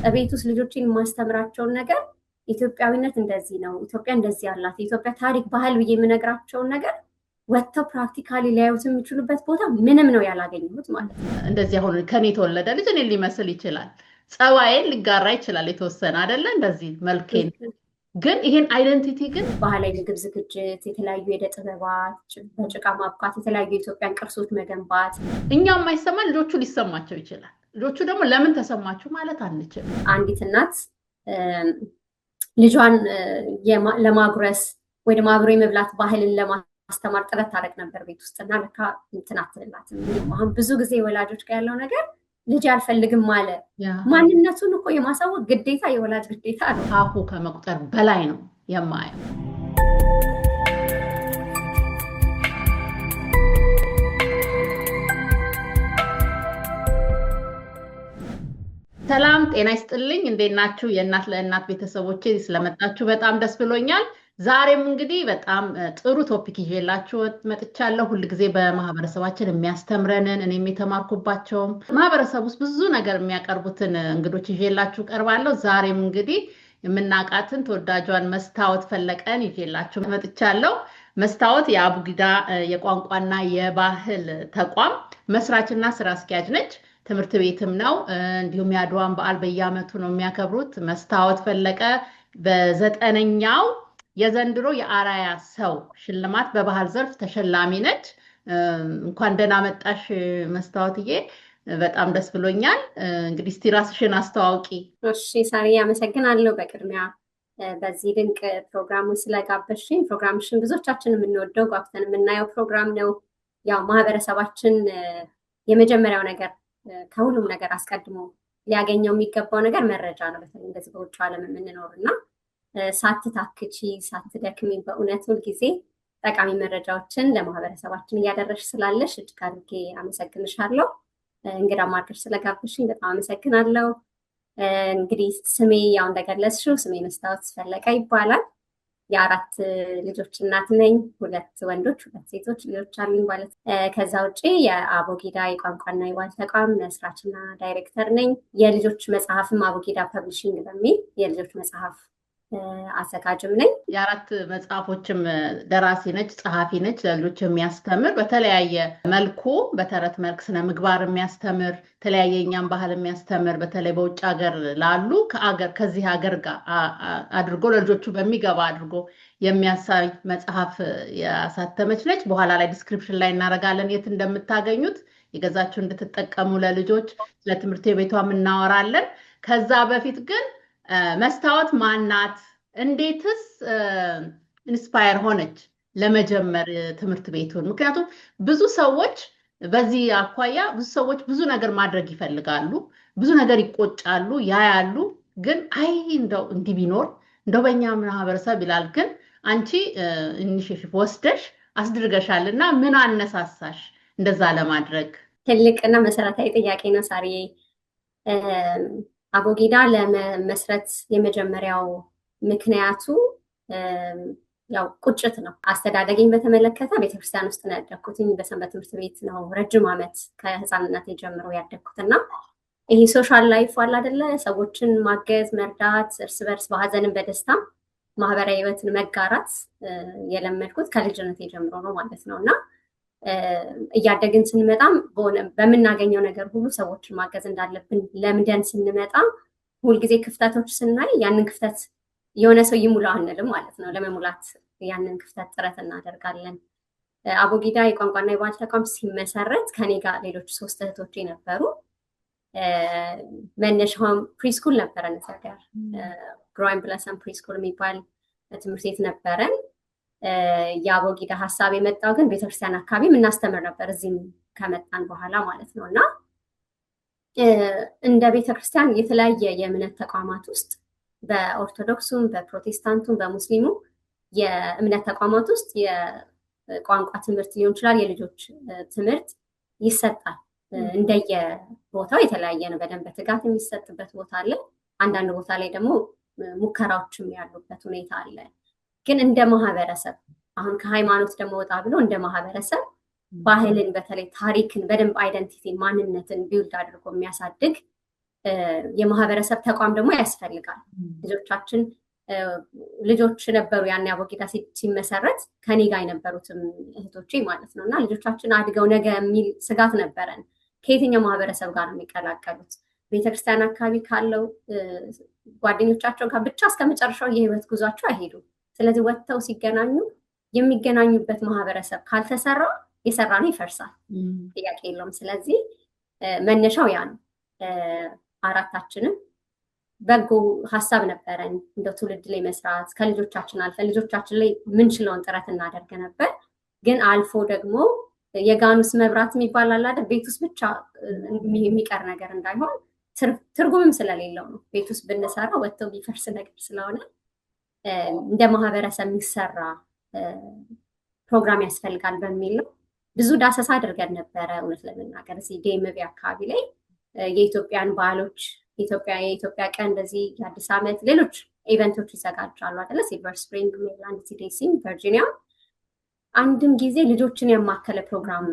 ቤት ውስጥ ልጆችን የማስተምራቸውን ነገር ኢትዮጵያዊነት እንደዚህ ነው፣ ኢትዮጵያ እንደዚህ ያላት፣ የኢትዮጵያ ታሪክ ባህል ብዬ የምነግራቸውን ነገር ወጥተው ፕራክቲካሊ ሊያዩት የሚችሉበት ቦታ ምንም ነው ያላገኙት ማለት ነው። እንደዚህ አሁን ከኔ የተወለደ ልጅ እኔን ሊመስል ይችላል፣ ጸባዬን ሊጋራ ይችላል የተወሰነ አይደለ? እንደዚህ መልኬን ግን ይሄን አይደንቲቲ ግን ባህላዊ ምግብ ዝግጅት፣ የተለያዩ የዕደ ጥበባት፣ በጭቃ ማብቃት፣ የተለያዩ የኢትዮጵያን ቅርሶች መገንባት እኛ የማይሰማ ልጆቹ ሊሰማቸው ይችላል። ልጆቹ ደግሞ ለምን ተሰማችሁ ማለት አንችልም። አንዲት እናት ልጇን ለማጉረስ ወይ ደግሞ አብሮ የመብላት ባህልን ለማስተማር ጥረት ታደርግ ነበር ቤት ውስጥ እና ለካ እንትን አትልላትም። አሁን ብዙ ጊዜ ወላጆች ጋር ያለው ነገር ልጅ አልፈልግም አለ። ማንነቱን እኮ የማሳወቅ ግዴታ የወላጅ ግዴታ ነው። አሁ ከመቁጠር በላይ ነው የማየው። ሰላም ጤና ይስጥልኝ። እንዴት ናችሁ? የእናት ለእናት ቤተሰቦቼ ስለመጣችሁ በጣም ደስ ብሎኛል። ዛሬም እንግዲህ በጣም ጥሩ ቶፒክ ይዤላችሁ መጥቻለሁ። ሁልጊዜ በማህበረሰባችን የሚያስተምረንን እኔም የተማርኩባቸውም ማህበረሰብ ውስጥ ብዙ ነገር የሚያቀርቡትን እንግዶች ይዤላችሁ ቀርባለሁ። ዛሬም እንግዲህ የምናውቃትን ተወዳጇን መስታወት ፈለቀን ይዤላችሁ መጥቻለሁ። መስታወት የአቡጊዳ የቋንቋና የባህል ተቋም መስራችና ስራ አስኪያጅ ነች። ትምህርት ቤትም ነው። እንዲሁም የአድዋን በዓል በየዓመቱ ነው የሚያከብሩት። መስታወት ፈለቀ በ9ኛው የዘንድሮ የአራያ ሰው ሽልማት በባህል ዘርፍ ተሸላሚ ነች። እንኳን ደህና መጣሽ መስታወትዬ፣ በጣም ደስ ብሎኛል። እንግዲህ እስቲ ራስሽን አስተዋውቂ። እሺ ሳሪ፣ አመሰግናለሁ በቅድሚያ በዚህ ድንቅ ፕሮግራሙ ስለጋበዝሽኝ። ፕሮግራምሽን ብዙዎቻችን የምንወደው ጓጉተን የምናየው ፕሮግራም ነው። ያው ማህበረሰባችን የመጀመሪያው ነገር ከሁሉም ነገር አስቀድሞ ሊያገኘው የሚገባው ነገር መረጃ ነው። በተለይ እንደዚህ በውጭ ዓለም የምንኖር እና ሳትታክቺ ሳትደክሚ በእውነት ሁልጊዜ ጠቃሚ መረጃዎችን ለማህበረሰባችን እያደረሽ ስላለሽ እጅግ አድርጌ አመሰግንሻለሁ። እንግዳ ማድረሽ ስለጋብሽኝ በጣም አመሰግናለሁ። እንግዲህ ስሜ ያው እንደገለጽሽው ስሜ መስታወት ፈለቀ ይባላል። የ4 ልጆች እናት ነኝ። 2 ወንዶች 2 ሴቶች ልጆች አሉኝ ማለት። ከዛ ውጭ የአቡጊዳ የቋንቋና የባህል ተቋም መስራችና ዳይሬክተር ነኝ። የልጆች መጽሐፍም አቡጊዳ ፐብሊሽንግ በሚል የልጆች መጽሐፍ አዘጋጅም ነኝ። የ4 መጽሐፎችም ደራሲ ነች፣ ጸሐፊ ነች። ለልጆች የሚያስተምር በተለያየ መልኩ በተረት መልክ ስነ ምግባር የሚያስተምር የተለያየ እኛም ባህል የሚያስተምር በተለይ በውጭ ሀገር ላሉ ከዚህ ሀገር ጋር አድርጎ ለልጆቹ በሚገባ አድርጎ የሚያሳይ መጽሐፍ ያሳተመች ነች። በኋላ ላይ ዲስክሪፕሽን ላይ እናደርጋለን የት እንደምታገኙት የገዛችሁ እንድትጠቀሙ ለልጆች ለትምህርት ቤቷም እናወራለን። ከዛ በፊት ግን መስታወት ማናት? እንዴትስ ኢንስፓየር ሆነች ለመጀመር ትምህርት ቤቱን? ምክንያቱም ብዙ ሰዎች በዚህ አኳያ ብዙ ሰዎች ብዙ ነገር ማድረግ ይፈልጋሉ፣ ብዙ ነገር ይቆጫሉ፣ ያያሉ። ግን አይ እንደው እንዲህ ቢኖር እንደው በእኛ ማህበረሰብ ይላል። ግን አንቺ ኢኒሺዬቲቭ ወስደሽ አስድርገሻልና ምን አነሳሳሽ እንደዛ ለማድረግ? ትልቅና መሰረታዊ ጥያቄ ነው ሳሪዬ። አቡጊዳ ለመመስረት የመጀመሪያው ምክንያቱ ያው ቁጭት ነው። አስተዳደጌን በተመለከተ ቤተክርስቲያን ውስጥ ነው ያደግኩትኝ። በሰንበት ትምህርት ቤት ነው ረጅም ዓመት ከህፃንነቴ ጀምሮ ያደግኩትና ይሄ ሶሻል ላይፍ አለ አይደለ? ሰዎችን ማገዝ፣ መርዳት፣ እርስ በርስ በሀዘንም በደስታም ማህበራዊ ህይወትን መጋራት የለመድኩት ከልጅነቴ ጀምሮ ነው ማለት ነው። እና እያደግን ስንመጣም በምናገኘው ነገር ሁሉ ሰዎችን ማገዝ እንዳለብን ለምደን ስንመጣ ሁልጊዜ ክፍተቶች ስናይ ያንን ክፍተት የሆነ ሰው ይሙላ አንልም ማለት ነው። ለመሙላት ያንን ክፍተት ጥረት እናደርጋለን። አቡጊዳ የቋንቋና የባህል ተቋም ሲመሰረት ከኔ ጋር ሌሎች 3 እህቶቼ ነበሩ። መነሻውም ፕሪስኩል ነበረን። ጋር ግሮዊንግ ብለሰም ፕሪስኩል የሚባል ትምህርት ቤት ነበረን። የአቡጊዳ ሀሳብ የመጣው ግን ቤተክርስቲያን አካባቢ እናስተምር ነበር እዚህም ከመጣን በኋላ ማለት ነው። እና እንደ ቤተክርስቲያን የተለያየ የእምነት ተቋማት ውስጥ በኦርቶዶክሱም በፕሮቴስታንቱም በሙስሊሙ የእምነት ተቋማት ውስጥ የቋንቋ ትምህርት ሊሆን ይችላል፣ የልጆች ትምህርት ይሰጣል። እንደየቦታው የተለያየ ነው። በደንብ በትጋት የሚሰጥበት ቦታ አለ። አንዳንድ ቦታ ላይ ደግሞ ሙከራዎችም ያሉበት ሁኔታ አለ። ግን እንደ ማህበረሰብ አሁን ከሃይማኖት ደግሞ ወጣ ብሎ እንደ ማህበረሰብ ባህልን በተለይ ታሪክን በደንብ አይደንቲቲ ማንነትን ቢውልድ አድርጎ የሚያሳድግ የማህበረሰብ ተቋም ደግሞ ያስፈልጋል። ልጆቻችን ልጆች ነበሩ ያኔ አቦጊዳ ሲመሰረት ከኔ ጋር የነበሩትም እህቶቼ ማለት ነው። እና ልጆቻችን አድገው ነገ የሚል ስጋት ነበረን። ከየትኛው ማህበረሰብ ጋር ነው የሚቀላቀሉት? ቤተክርስቲያን አካባቢ ካለው ጓደኞቻቸው ጋር ብቻ እስከ መጨረሻው የህይወት ጉዟቸው አይሄዱም። ስለዚህ ወጥተው ሲገናኙ የሚገናኙበት ማህበረሰብ ካልተሰራ የሰራ ነው ይፈርሳል፣ ጥያቄ የለውም። ስለዚህ መነሻው ያ ነው። አራታችንም በጎ ሀሳብ ነበረን፣ እንደ ትውልድ ላይ መስራት ከልጆቻችን አልፈን ልጆቻችን ላይ ምንችለውን ጥረት እናደርግ ነበር። ግን አልፎ ደግሞ የጋኑስ መብራት የሚባል አለ አይደል? ቤት ውስጥ ብቻ የሚቀር ነገር እንዳይሆን ትርጉምም ስለሌለው ነው። ቤት ውስጥ ብንሰራ ወጥተው ቢፈርስ ነገር ስለሆነ እንደ ማህበረሰብ የሚሰራ ፕሮግራም ያስፈልጋል በሚል ነው። ብዙ ዳሰሳ አድርገን ነበረ። እውነት ለመናገር እዚህ ዴምቪ አካባቢ ላይ የኢትዮጵያን ባህሎች የኢትዮጵያ ቀን እንደዚህ የአዲስ ዓመት ሌሎች ኢቨንቶች ይዘጋጃሉ አይደለ? ሲልቨር ስፕሪንግ፣ ሜሪላንድ፣ ሲዴሲም፣ ቨርጂኒያ አንድም ጊዜ ልጆችን ያማከለ ፕሮግራም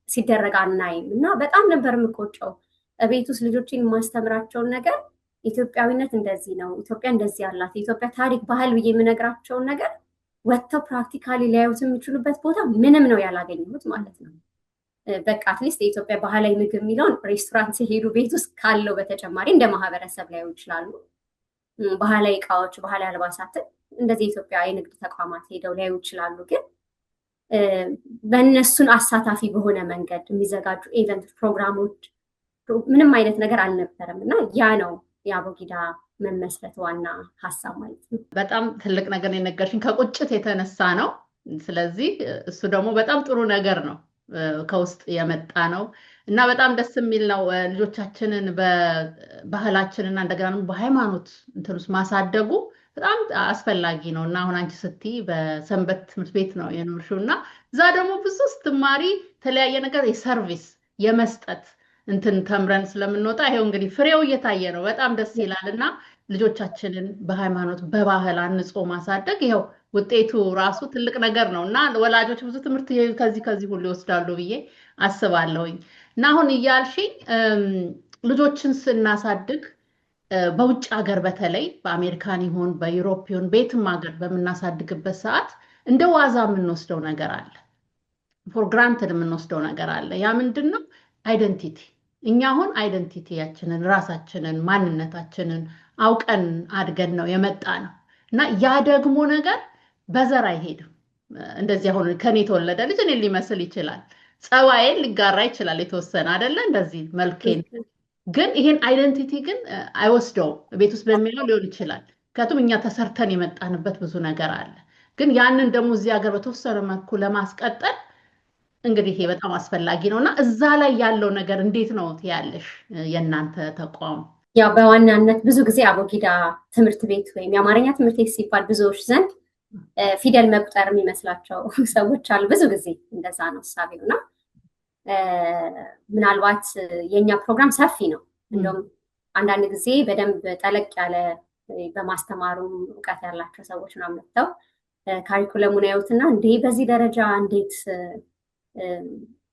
ሲደረግ አናይም እና በጣም ነበር የምቆጨው። ቤት ውስጥ ልጆችን የማስተምራቸውን ነገር ኢትዮጵያዊነት እንደዚህ ነው፣ ኢትዮጵያ እንደዚህ ያላት የኢትዮጵያ ታሪክ ባህል ብዬ የምነግራቸውን ነገር ወጥተው ፕራክቲካሊ ሊያዩት የሚችሉበት ቦታ ምንም ነው ያላገኘሁት ማለት ነው። በቃ አትሊስት የኢትዮጵያ ባህላዊ ምግብ የሚለውን ሬስቶራንት ሲሄዱ ቤት ውስጥ ካለው በተጨማሪ እንደ ማህበረሰብ ሊያዩ ይችላሉ። ባህላዊ እቃዎች፣ ባህላዊ አልባሳትን እንደዚህ የኢትዮጵያ የንግድ ተቋማት ሄደው ሊያዩ ይችላሉ። ግን በእነሱን አሳታፊ በሆነ መንገድ የሚዘጋጁ ኢቨንት ፕሮግራሞች ምንም አይነት ነገር አልነበረም እና ያ ነው የአቦጊዳ መመስረት ዋና ሀሳብ ማለት ነው። በጣም ትልቅ ነገር የነገርሽኝ ከቁጭት የተነሳ ነው። ስለዚህ እሱ ደግሞ በጣም ጥሩ ነገር ነው፣ ከውስጥ የመጣ ነው እና በጣም ደስ የሚል ነው። ልጆቻችንን በባህላችንና እንደገና በሃይማኖት እንትን ውስጥ ማሳደጉ በጣም አስፈላጊ ነው እና አሁን አንቺ ስትይ በሰንበት ትምህርት ቤት ነው የኖርሽው እና እዛ ደግሞ ብዙ ስትማሪ የተለያየ ነገር የሰርቪስ የመስጠት እንትን ተምረን ስለምንወጣ ይሄው እንግዲህ ፍሬው እየታየ ነው። በጣም ደስ ይላል እና ልጆቻችንን በሃይማኖት በባህል አንጾ ማሳደግ ይሄው ውጤቱ ራሱ ትልቅ ነገር ነው እና ወላጆች ብዙ ትምህርት ከዚህ ሁሉ ይወስዳሉ ብዬ አስባለሁኝ። እና አሁን እያልሽኝ ልጆችን ስናሳድግ በውጭ ሀገር በተለይ በአሜሪካን ይሁን በዩሮፕ ይሁን ቤትም ሀገር በምናሳድግበት ሰዓት እንደ ዋዛ የምንወስደው ነገር አለ፣ ፎር ግራንትድ የምንወስደው ነገር አለ። ያ ምንድን ነው? አይደንቲቲ። እኛ አሁን አይደንቲቲያችንን ራሳችንን ማንነታችንን አውቀን አድገን ነው የመጣ ነው እና ያ ደግሞ ነገር በዘር አይሄድም። እንደዚህ አሁን ከኔ የተወለደ ልጅ እኔን ሊመስል ይችላል፣ ጸባዬን ሊጋራ ይችላል የተወሰነ አይደለ? እንደዚህ መልኬን ግን ይሄን አይደንቲቲ ግን አይወስደውም። ቤት ውስጥ በሚለው ሊሆን ይችላል፣ ምክንያቱም እኛ ተሰርተን የመጣንበት ብዙ ነገር አለ። ግን ያንን ደግሞ እዚህ ሀገር በተወሰነ መልኩ ለማስቀጠል እንግዲህ ይሄ በጣም አስፈላጊ ነው እና እዛ ላይ ያለው ነገር እንዴት ነው ያለሽ የእናንተ ተቋም? ያው በዋናነት ብዙ ጊዜ አቦጊዳ ትምህርት ቤት ወይም የአማርኛ ትምህርት ቤት ሲባል ብዙዎች ዘንድ ፊደል መቁጠር የሚመስላቸው ሰዎች አሉ። ብዙ ጊዜ እንደዛ ነው እሳቤው እና ምናልባት የኛ ፕሮግራም ሰፊ ነው። እንደውም አንዳንድ ጊዜ በደንብ ጠለቅ ያለ በማስተማሩም እውቀት ያላቸው ሰዎች ነው መጥተው ካሪኩለሙን ያዩትና እንዴ በዚህ ደረጃ እንዴት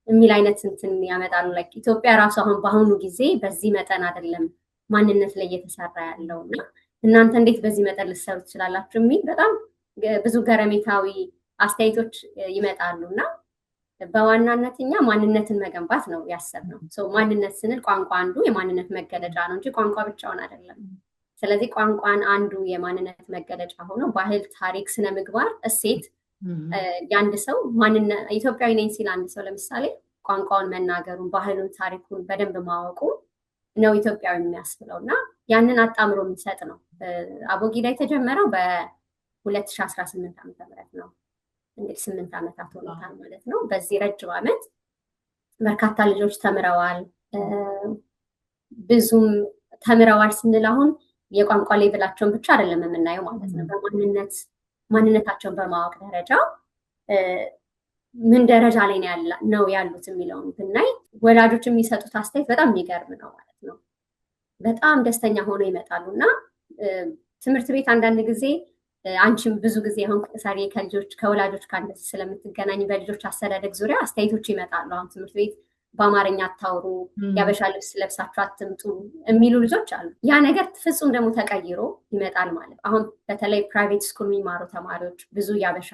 የሚል አይነት እንትን ያመጣሉ። ላይ ኢትዮጵያ ራሱ አሁን በአሁኑ ጊዜ በዚህ መጠን አይደለም ማንነት ላይ እየተሰራ ያለው እና እናንተ እንዴት በዚህ መጠን ልትሰሩ ትችላላችሁ የሚል በጣም ብዙ ገረሜታዊ አስተያየቶች ይመጣሉ እና በዋናነት እኛ ማንነትን መገንባት ነው ያሰብነው። ማንነት ስንል ቋንቋ አንዱ የማንነት መገለጫ ነው እንጂ ቋንቋ ብቻውን አይደለም። ስለዚህ ቋንቋን አንዱ የማንነት መገለጫ ሆኖ ባህል፣ ታሪክ፣ ስነ ምግባር፣ እሴት የአንድ ሰው ማንነት ኢትዮጵያዊ ነኝ ሲል አንድ ሰው ለምሳሌ ቋንቋውን መናገሩን፣ ባህሉን፣ ታሪኩን በደንብ ማወቁ ነው ኢትዮጵያዊ የሚያስብለው እና ያንን አጣምሮ የሚሰጥ ነው። አቦጊዳ የተጀመረው በ2018 ዓ.ም ነው። እንግዲህ 8 ዓመታት ሆኖታል ማለት ነው። በዚህ ረጅም ዓመት በርካታ ልጆች ተምረዋል። ብዙም ተምረዋል ስንል አሁን የቋንቋ ሌቭላቸውን ብቻ አይደለም የምናየው ማለት ነው። ማንነታቸውን በማወቅ ደረጃ ምን ደረጃ ላይ ነው ያሉት የሚለውን ብናይ ወላጆች የሚሰጡት አስተያየት በጣም የሚገርም ነው ማለት ነው። በጣም ደስተኛ ሆነው ይመጣሉ እና ትምህርት ቤት አንዳንድ ጊዜ አንቺም ብዙ ጊዜ አሁን ሳሪ ከወላጆች ጋር ስለምትገናኝ በልጆች አስተዳደግ ዙሪያ አስተያየቶች ይመጣሉ። አሁን ትምህርት ቤት በአማርኛ አታውሩ፣ ያበሻ ልብስ ለብሳችሁ አትምጡ የሚሉ ልጆች አሉ። ያ ነገር ፍጹም ደግሞ ተቀይሮ ይመጣል ማለት። አሁን በተለይ ፕራይቬት ስኩል የሚማሩ ተማሪዎች ብዙ ያበሻ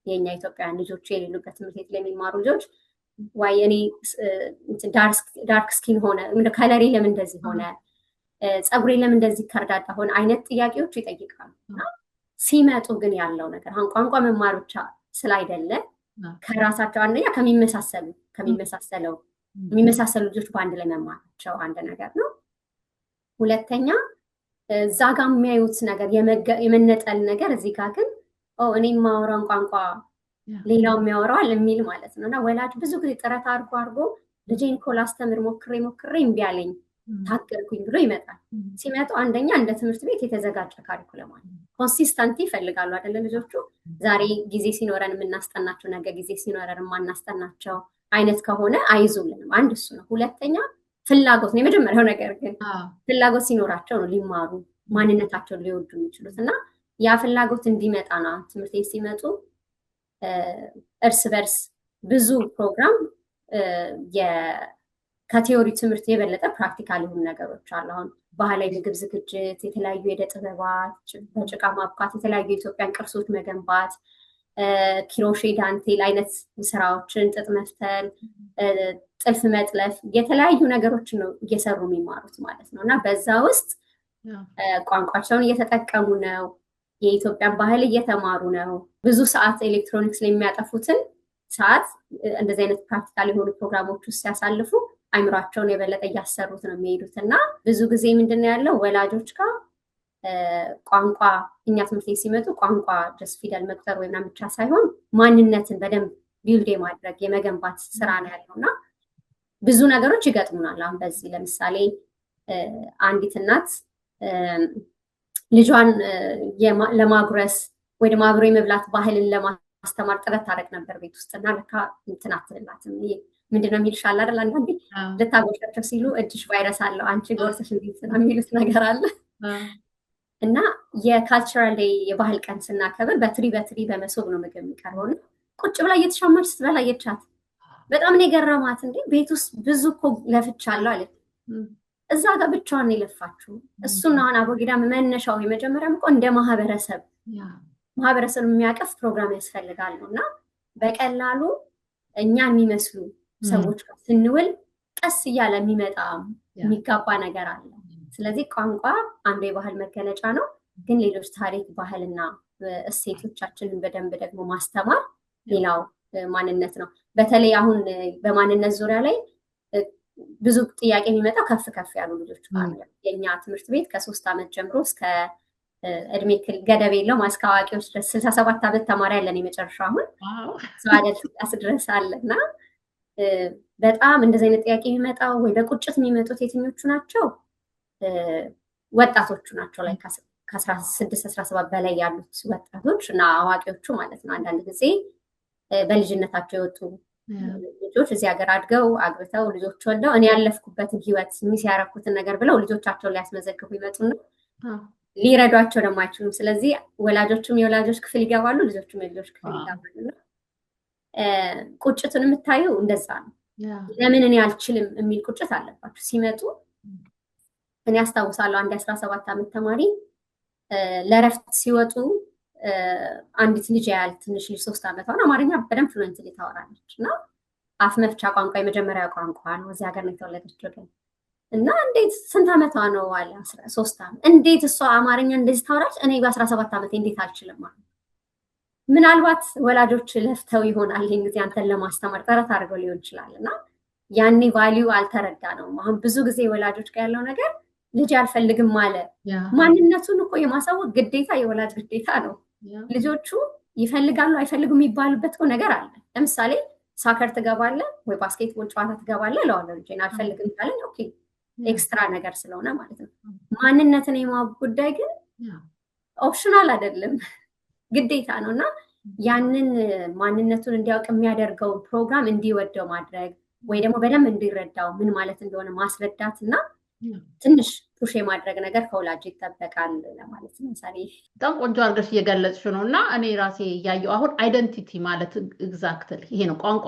የኛ ኢትዮጵያውያን ልጆች የሌሉበት ትምህርት ቤት ለሚማሩ ልጆች ዋይ እኔ ዳርክ ስኪን ሆነ፣ ከለሬ ለምን እንደዚህ ሆነ፣ ፀጉሬ ለምን እንደዚህ ከርዳዳ ሆነ አይነት ጥያቄዎች ይጠይቃሉ። ሲመጡ ግን ያለው ነገር አሁን ቋንቋ መማር ብቻ ስላይደለ ከራሳቸው አንደኛ የሚመሳሰሉ ልጆች በአንድ ላይ መማራቸው አንድ ነገር ነው። ሁለተኛ እዛ ጋር የሚያዩት ነገር የመነጠል ነገር እዚህ ጋር ግን እኔ የማወራውን ቋንቋ ሌላው የሚያወራዋል የሚል ማለት ነው። እና ወላጅ ብዙ ጊዜ ጥረት አድርጎ ልጄን እኮ ላስተምር ሞክሬ እምቢ አለኝ ታገልኩኝ ብሎ ይመጣል። ሲመጡ አንደኛ እንደ ትምህርት ቤት የተዘጋጀ ካሪኩለም አለ። ኮንሲስተንቲ ይፈልጋሉ አይደለ? ልጆቹ ዛሬ ጊዜ ሲኖረን የምናስጠናቸው ነገ ጊዜ ሲኖረን የማናስጠናቸው አይነት ከሆነ አይዙልንም። አንድ እሱ ነው። ሁለተኛ ፍላጎት ነው። የመጀመሪያው ነገር ግን ፍላጎት ሲኖራቸው ነው ሊማሩ ማንነታቸውን ሊወዱ የሚችሉት። እና ያ ፍላጎት እንዲመጣ ነው ትምህርት ቤት ሲመጡ እርስ በርስ ብዙ ፕሮግራም ከቴዎሪ ትምህርት የበለጠ ፕራክቲካል የሆኑ ነገሮች አሉ። አሁን ባህላዊ ምግብ ዝግጅት፣ የተለያዩ የዕደ ጥበባት፣ በጭቃ ማብቃት፣ የተለያዩ የኢትዮጵያን ቅርሶች መገንባት፣ ኪሮሼ፣ ዳንቴል አይነት ስራዎችን፣ ጥጥ መፍተል፣ ጥልፍ መጥለፍ፣ የተለያዩ ነገሮችን ነው እየሰሩ የሚማሩት ማለት ነው። እና በዛ ውስጥ ቋንቋቸውን እየተጠቀሙ ነው። የኢትዮጵያን ባህል እየተማሩ ነው። ብዙ ሰዓት ኤሌክትሮኒክስ ላይ የሚያጠፉትን ሰዓት እንደዚህ አይነት ፕራክቲካል የሆኑ ፕሮግራሞች ውስጥ ሲያሳልፉ አይምሯቸውን የበለጠ እያሰሩት ነው የሚሄዱት። እና ብዙ ጊዜ ምንድን ነው ያለው ወላጆች ጋር ቋንቋ እኛ ትምህርት ቤት ሲመጡ ቋንቋ ጀስት ፊደል መቁጠር ወይም ብቻ ሳይሆን ማንነትን በደንብ ቢልድ የማድረግ የመገንባት ስራ ነው ያለው። እና ብዙ ነገሮች ይገጥሙናል። አሁን በዚህ ለምሳሌ አንዲት እናት ልጇን ለማጉረስ ወይ ደግሞ አብሮ የመብላት ባህልን ለማስተማር ጥረት ታደርግ ነበር ቤት ውስጥ። እና ለካ እንትን አትልላትም። ምንድነው የሚልሻል አይደል? አንዳንዴ ልታጎርሳቸው ሲሉ እጅሽ ቫይረስ አለው አንቺ ጎርሰሽ እንዴት ነው የሚሉት ነገር አለ። እና የካልቸራል ዴይ የባህል ቀን ስናከብር በትሪ በመሶብ ነው ምግብ የሚቀርበው። ቁጭ ብላ እየተሻማች ስትበላ የቻት በጣም ነው የገረማት። እንዴ ቤት ውስጥ ብዙ እኮ ለፍቻለሁ አለች። እዛ ጋር ብቻዋን የለፋችሁ እሱን አሁን አቦጊዳ መነሻው የመጀመሪያም እኮ እንደ ማህበረሰብ የሚያቀፍ ፕሮግራም ያስፈልጋል ነው። እና በቀላሉ እኛ የሚመስሉ ሰዎች ጋር ስንውል ቀስ እያለ የሚጋባ ነገር አለ። ስለዚህ ቋንቋ አንዱ የባህል መገለጫ ነው። ግን ሌሎች ታሪክ፣ ባህልና እሴቶቻችንን በደንብ ደግሞ ማስተማር ሌላው ማንነት ነው። በተለይ አሁን በማንነት ዙሪያ ላይ ብዙ ጥያቄ የሚመጣው ከፍ ያሉ ልጆች ጋር የኛ ትምህርት ቤት ከ3 ዓመት ጀምሮ እስከ እድሜ ገደብ የለውም እስከ አዋቂዎች ድረስ 67 ዓመት ተማሪ ያለን የመጨረሻው አሁን ሰው ድረስ አለ። እና በጣም እንደዚህ አይነት ጥያቄ የሚመጣው ወይ በቁጭት የሚመጡት የትኞቹ ናቸው? ወጣቶቹ ናቸው ላይ ከ16 17 በላይ ያሉት ወጣቶች እና አዋቂዎቹ ማለት ነው። አንዳንድ ጊዜ በልጅነታቸው የወጡ ልጆች እዚህ ሀገር አድገው አግብተው ልጆች ወልደው እኔ ያለፍኩበትን ህይወት የሚያረኩትን ነገር ብለው ልጆቻቸውን ሊያስመዘግቡ ይመጡና ሊረዷቸው ደግሞ አይችሉም። ስለዚህ ወላጆችም የወላጆች ክፍል ይገባሉ፣ ልጆችም የልጆች ክፍል ይገባሉ። ቁጭቱን የምታየው እንደዛ ነው። ለምን እኔ አልችልም የሚል ቁጭት አለባቸው ሲመጡ። እኔ አስታውሳለሁ አንድ 17 ዓመት ተማሪ ለረፍት ሲወጡ አንዲት ልጅ ያህል ትንሽ ልጅ 3 ዓመት ሆነ አማርኛ በደንብ ፍሉዌንትሊ ታወራለች። እና አፍ መፍቻ ቋንቋ የመጀመሪያ ቋንቋ ነው። እዚህ ሀገር ነው የተወለደችው። ግን እና እንዴት ስንት ዓመቷ ነው አለ 3 ዓመት። እንዴት እሷ አማርኛ እንደዚህ ታወራለች? እኔ በ17 ዓመት እንዴት አልችልም ማለት። ምናልባት ወላጆች ለፍተው ይሆናል ይሄን ጊዜ አንተን ለማስተማር ጥረት አድርገው ሊሆን ይችላል። እና ያኔ ቫሊዩ አልተረዳ ነው። አሁን ብዙ ጊዜ ወላጆች ጋር ያለው ነገር ልጅ አልፈልግም አለ። ማንነቱን እኮ የማሳወቅ ግዴታ የወላጅ ግዴታ ነው። ልጆቹ ይፈልጋሉ አይፈልጉም የሚባሉበት እኮ ነገር አለ። ለምሳሌ ሳከር ትገባለህ ወይ ባስኬትቦል ጨዋታ ትገባለህ እለዋለሁ። ልጄን አልፈልግም ካለኝ ኦኬ ኤክስትራ ነገር ስለሆነ ማለት ነው። ማንነትን የማወቅ ጉዳይ ግን ኦፕሽናል አይደለም፣ ግዴታ ነው። እና ያንን ማንነቱን እንዲያውቅ የሚያደርገው ፕሮግራም እንዲወደው ማድረግ ወይ ደግሞ በደንብ እንዲረዳው ምን ማለት እንደሆነ ማስረዳት እና ትንሽ ፑሽ የማድረግ ነገር ከወላጅ ይጠበቃል ለማለት ነው። ምሳሌ በጣም ቆንጆ አድርገሽ እየገለጽሽ ነው እና እኔ ራሴ እያየሁ አሁን አይደንቲቲ ማለት ኤግዛክትሊ ይሄ ነው። ቋንቋ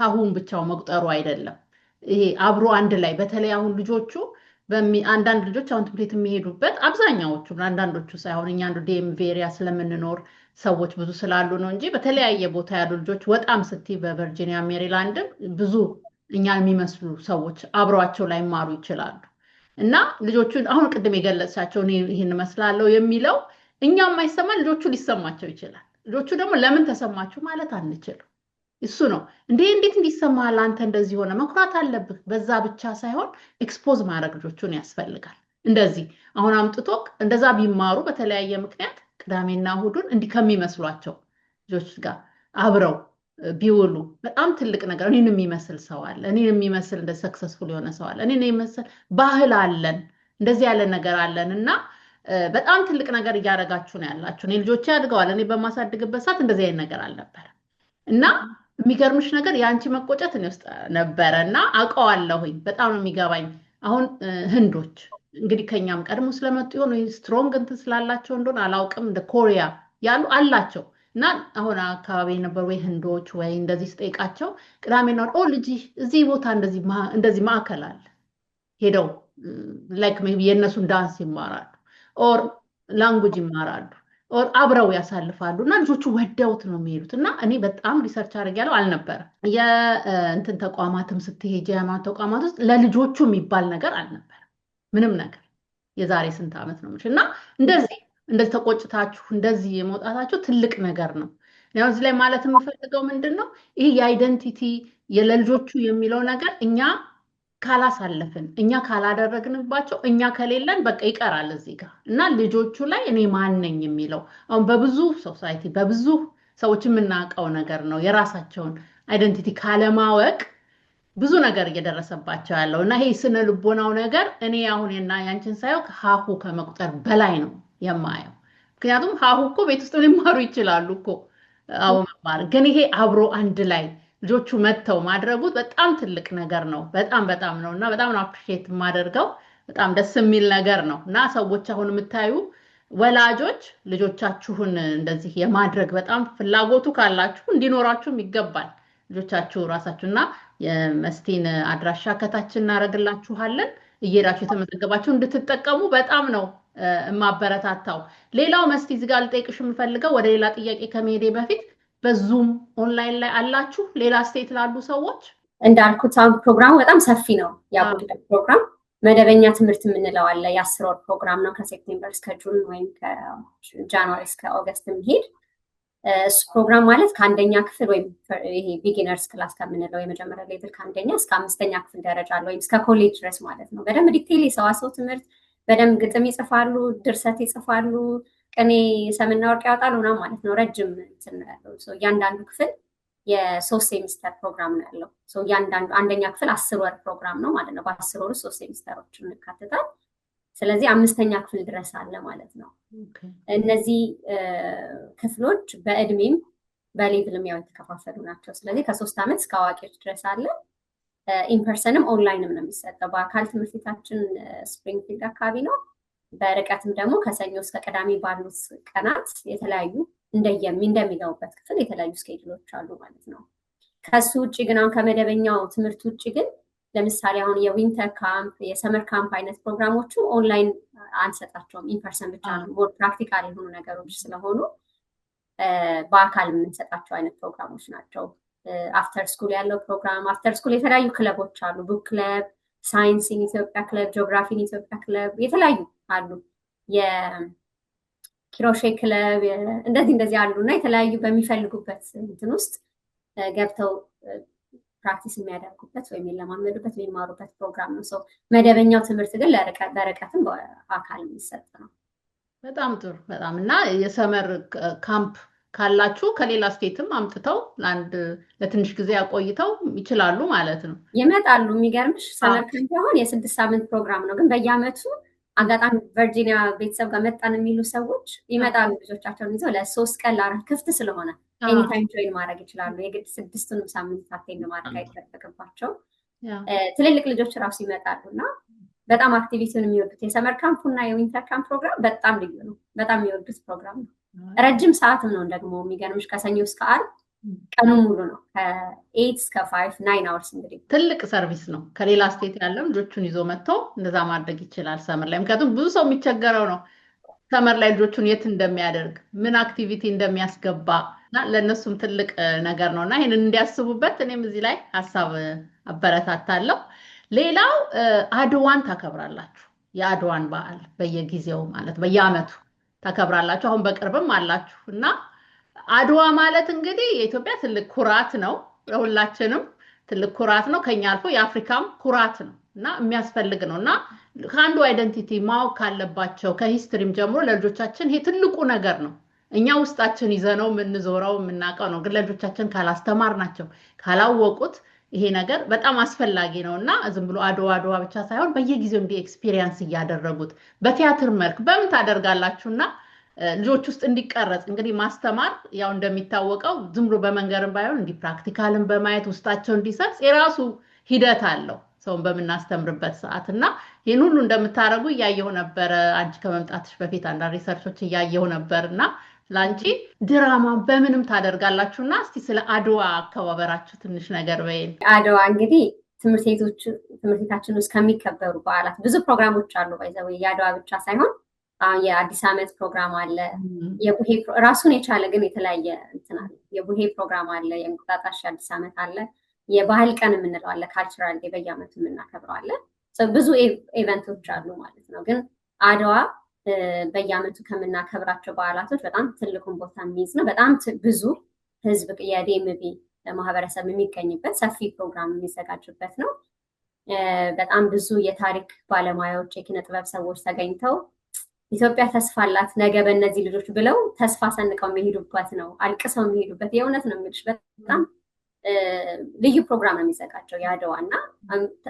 ሀሁን ብቻው መቁጠሩ አይደለም። ይሄ አብሮ አንድ ላይ በተለይ አሁን ልጆቹ አንዳንድ ልጆች አሁን ትምህርት ቤት የሚሄዱበት አብዛኛዎቹ አንዳንዶቹ ሳይሆን እኛ አንዱ ዴምቪ ኤሪያ ስለምንኖር ሰዎች ብዙ ስላሉ ነው እንጂ በተለያየ ቦታ ያሉ ልጆች ወጣም ስትይ በቨርጂኒያ ሜሪላንድም ብዙ እኛን የሚመስሉ ሰዎች አብሯቸው ላይ ማሩ ይችላሉ። እና ልጆቹን አሁን ቅድም የገለጻቸው ይህን መስላለሁ የሚለው እኛም የማይሰማ ልጆቹ ሊሰማቸው ይችላል። ልጆቹ ደግሞ ለምን ተሰማችሁ ማለት አንችልም። እሱ ነው እንዴት እንዲሰማል አንተ እንደዚህ ሆነ መኩራት አለብህ። በዛ ብቻ ሳይሆን ኤክስፖዝ ማድረግ ልጆቹን ያስፈልጋል። እንደዚህ አሁን አምጥቶ እንደዛ ቢማሩ በተለያየ ምክንያት ቅዳሜና እሑድን እንዲህ ከሚመስሏቸው ልጆች ጋር አብረው ቢውሉ በጣም ትልቅ ነገር። እኔን የሚመስል ሰው አለ፣ እኔን የሚመስል እንደ ሰክሰስፉል የሆነ ሰው አለ፣ እኔን የሚመስል ባህል አለን፣ እንደዚህ ያለ ነገር አለን እና በጣም ትልቅ ነገር እያደረጋችሁ ነው ያላችሁ። እኔ ልጆቼ አድገዋል። እኔ በማሳድግበት ሰዓት እንደዚህ አይነት ነገር አልነበረ እና የሚገርምሽ ነገር የአንቺ መቆጨት እኔ ውስጥ ነበረ እና አውቀዋለሁኝ። በጣም ነው የሚገባኝ። አሁን ህንዶች እንግዲህ ከኛም ቀድሞ ስለመጡ ይሆን ወይ ስትሮንግ እንትን ስላላቸው እንደሆነ አላውቅም። እንደ ኮሪያ ያሉ አላቸው እና አሁን አካባቢ የነበሩ ወይ ህንዶች ወይ እንደዚህ ስጠይቃቸው ቅዳሜና ልጅ እዚህ ቦታ እንደዚህ ማዕከል አለ ሄደው ላይክ ሜቢ የእነሱን ዳንስ ይማራሉ ኦር ላንጉጅ ይማራሉ ኦር አብረው ያሳልፋሉ እና ልጆቹ ወደውት ነው የሚሄዱት። እና እኔ በጣም ሪሰርች አድርጌያለሁ አልነበረ የእንትን ተቋማትም ስትሄጂ የሃይማኖት ተቋማት ውስጥ ለልጆቹ የሚባል ነገር አልነበረ ምንም ነገር። የዛሬ ስንት ዓመት ነው እና እንደዚህ ተቆጭታችሁ እንደዚህ የመውጣታችሁ ትልቅ ነገር ነው። ያው እዚህ ላይ ማለት የምፈልገው ምንድን ነው ይሄ የአይደንቲቲ የለልጆቹ የሚለው ነገር እኛ ካላሳለፍን እኛ ካላደረግንባቸው እኛ ከሌለን በቃ ይቀራል እዚህ ጋር እና ልጆቹ ላይ እኔ ማን ነኝ የሚለው አሁን በብዙ ሶሳይቲ በብዙ ሰዎች የምናውቀው ነገር ነው። የራሳቸውን አይደንቲቲ ካለማወቅ ብዙ ነገር እየደረሰባቸው ያለው እና ይሄ ስነ ልቦናው ነገር እኔ አሁን ያንቺን ሳየው ሀሁ ከመቁጠር በላይ ነው የማየው። ምክንያቱም ሀሁ እኮ ቤት ውስጥ ሊማሩ ይችላሉ እኮ አዎ መማር፣ ግን ይሄ አብሮ አንድ ላይ ልጆቹ መተው ማድረጉት በጣም ትልቅ ነገር ነው። በጣም ነው እና በጣም ነው አፕሪሺየት የማደርገው። በጣም ደስ የሚል ነገር ነው እና ሰዎች አሁን የምታዩ ወላጆች ልጆቻችሁን እንደዚህ የማድረግ በጣም ፍላጎቱ ካላችሁ እንዲኖራችሁም ይገባል። ልጆቻችሁ ራሳችሁና የመስቲን አድራሻ ከታች እናደርግላችኋለን። እየሄዳችሁ የተመዘገባችሁ እንድትጠቀሙ በጣም ነው የማበረታታው። ሌላው መስቲ እዚህ ጋር ልጠይቅሽ የምፈልገው ወደ ሌላ ጥያቄ ከመሄዴ በፊት በዙም ኦንላይን ላይ አላችሁ ሌላ ስቴት ላሉ ሰዎች? እንዳልኩት ፕሮግራሙ በጣም ሰፊ ነው። ያቡድን ፕሮግራም መደበኛ ትምህርት የምንለው አለ። የ10 ወር ፕሮግራም ነው ከሴፕቴምበር እስከ ጁን ወይም ከጃንዋሪ እስከ ኦገስት የሚሄድ እሱ ፕሮግራም ማለት ከአንደኛ ክፍል ወይም ይሄ ቢጊነርስ ክላስ ከምንለው የመጀመሪያ ሌቭል ከአንደኛ እስከ 5ኛ ክፍል ደረጃ አለ ወይም እስከ ኮሌጅ ድረስ ማለት ነው። በደንብ ዲቴይል የሰዋሰው ትምህርት በደንብ ግጥም ይጽፋሉ፣ ድርሰት ይጽፋሉ፣ ቅኔ ሰምና ወርቅ ያወጣሉ ምናምን ማለት ነው። ረጅም እንትን ነው ያለው። እያንዳንዱ ክፍል የ3 ሴሚስተር ፕሮግራም ነው ያለው። እያንዳንዱ አንደኛ ክፍል 10 ወር ፕሮግራም ነው ማለት ነው። በ10 ወር 3 ሴሚስተሮችን እንካተታል። ስለዚህ 5ኛ ክፍል ድረስ አለ ማለት ነው። እነዚህ ክፍሎች በእድሜም በሌቭልም ያው የተከፋፈሉ ናቸው። ስለዚህ ከ3 ዓመት እስከ አዋቂዎች ድረስ አለ። ኢንፐርሰንም ኦንላይንም ነው የሚሰጠው። በአካል ትምህርት ቤታችን ስፕሪንግፊልድ አካባቢ ነው። በርቀትም ደግሞ ከሰኞ እስከ ቅዳሜ ባሉት ቀናት የተለያዩ እንደሚገቡበት ክፍል የተለያዩ ስኬጁሎች አሉ ማለት ነው። ከሱ ውጭ ግን አሁን ከመደበኛው ትምህርት ውጭ ግን ለምሳሌ አሁን የዊንተር ካምፕ የሰመር ካምፕ አይነት ፕሮግራሞቹ ኦንላይን አንሰጣቸውም። ኢንፐርሰን ብቻ ነው። ሞር ፕራክቲካል የሆኑ ነገሮች ስለሆኑ በአካል የምንሰጣቸው አይነት ፕሮግራሞች ናቸው። አፍተር ስኩል ያለው ፕሮግራም አፍተር ስኩል የተለያዩ ክለቦች አሉ። ቡክ ክለብ፣ ሳይንስ ኢን ኢትዮጵያ ክለብ፣ ጂኦግራፊ ኢን ኢትዮጵያ ክለብ የተለያዩ አሉ። የኪሮሼ ክለብ እንደዚህ አሉ እና የተለያዩ በሚፈልጉበት እንትን ውስጥ ገብተው ፕራክቲስ የሚያደርጉበት ወይም የሚለማመዱበት የሚማሩበት ፕሮግራም ነው። ሰው መደበኛው ትምህርት ግን በርቀትም በአካል የሚሰጥ ነው። በጣም ጥሩ በጣም እና የሰመር ካምፕ ካላችሁ ከሌላ ስቴትም አምጥተው ለትንሽ ጊዜ ያቆይተው ይችላሉ ማለት ነው። ይመጣሉ። የሚገርምሽ ሰመር ካምፕ አሁን የ6 ሳምንት ፕሮግራም ነው። ግን በየአመቱ አጋጣሚ ቨርጂኒያ ቤተሰብ ጋር መጣን የሚሉ ሰዎች ይመጣሉ። ልጆቻቸውን ይዘው ለ3 ቀን ለ4 ክፍት ስለሆነ ኤኒታይም ጆይን ማድረግ ይችላሉ። የግድ 6ቱንም ሳምንት አቴንድ ማድረግ አይጠበቅባቸው። ትልልቅ ልጆች ራሱ ይመጣሉ እና በጣም አክቲቪቲውን የሚወዱት። የሰመር ካምፑና የዊንተር ካምፕ ፕሮግራም በጣም ልዩ ነው። በጣም የሚወዱት ፕሮግራም ነው። ረጅም ሰዓትም ነው ደግሞ የሚገርምሽ፣ ከሰኞ እስከ ዓርብ ቀኑን ሙሉ ነው። ከ8 እስከ 5 9 hours። እንግዲህ ትልቅ ሰርቪስ ነው። ከሌላ ስቴት ያለው ልጆቹን ይዞ መጥቶ እንደዛ ማድረግ ይችላል ሰመር ላይ። ምክንያቱም ብዙ ሰው የሚቸገረው ነው ሰመር ላይ ልጆቹን የት እንደሚያደርግ ምን አክቲቪቲ እንደሚያስገባ እና ለእነሱም ትልቅ ነገር ነው እና ይህንን እንዲያስቡበት እኔም እዚህ ላይ ሀሳብ አበረታታለሁ። ሌላው አድዋን ታከብራላችሁ። የአድዋን በዓል በየጊዜው ማለት በየዓመቱ ታከብራላችሁ። አሁን በቅርብም አላችሁ እና አድዋ ማለት እንግዲህ የኢትዮጵያ ትልቅ ኩራት ነው። ለሁላችንም ትልቅ ኩራት ነው። ከኛ አልፎ የአፍሪካም ኩራት ነው እና የሚያስፈልግ ነው እና ከአንዱ አይደንቲቲ ማወቅ ካለባቸው ከሂስትሪም ጀምሮ ለልጆቻችን ይሄ ትልቁ ነገር ነው። እኛ ውስጣችን ይዘነው የምንዞረው የምናውቀው ነው። ግን ለልጆቻችን ካላስተማርናቸው ካላወቁት ይሄ ነገር በጣም አስፈላጊ ነው እና ዝም ብሎ አድዋ ብቻ ሳይሆን በየጊዜው እንዲህ ኤክስፒሪየንስ እያደረጉት በቲያትር መልክ በምን ታደርጋላችሁና ልጆች ውስጥ እንዲቀረጽ እንግዲህ ማስተማር ያው እንደሚታወቀው ዝም ብሎ በመንገርም ባይሆን እንዲህ ፕራክቲካልን በማየት ውስጣቸው እንዲሰርጽ የራሱ ሂደት አለው ሰውን በምናስተምርበት ሰዓት እና ይህን ሁሉ እንደምታደርጉ እያየሁ ነበረ። አንቺ ከመምጣትሽ በፊት አንዳንድ ሪሰርቾች እያየሁ ነበር እና ላንቺ ድራማ በምንም ታደርጋላችሁና እስቲ ስለ አድዋ አከባበራችሁ ትንሽ ነገር በይን። አድዋ እንግዲህ ትምህርት ቤታችን ውስጥ ከሚከበሩ በዓላት ብዙ ፕሮግራሞች አሉ። ባይዘው የአድዋ ብቻ ሳይሆን የአዲስ ዓመት ፕሮግራም አለ። የቡሄ ራሱን የቻለ ግን የተለያየ እንትን አለ። የቡሄ ፕሮግራም አለ። የእንቁጣጣሽ አዲስ ዓመት አለ። የባህል ቀን የምንለው አለ። ካልቸራል ዴይ በየዓመቱ የምናከብረው አለ። ብዙ ኢቨንቶች አሉ ማለት ነው። ግን አድዋ በየዓመቱ ከምናከብራቸው በዓላቶች በጣም ትልቁን ቦታ የሚይዝ ነው። በጣም ብዙ ህዝብ የዴምቢ ማህበረሰብ የሚገኝበት ሰፊ ፕሮግራም የሚዘጋጅበት ነው። በጣም ብዙ የታሪክ ባለሙያዎች፣ የኪነ ጥበብ ሰዎች ተገኝተው ኢትዮጵያ ተስፋ አላት ነገ በእነዚህ ልጆች ብለው ተስፋ ሰንቀው የሚሄዱበት ነው። አልቅሰው የሚሄዱበት የእውነት ነው የምልሽ በጣም ልዩ ፕሮግራም ነው የሚዘጋጀው የአድዋ እና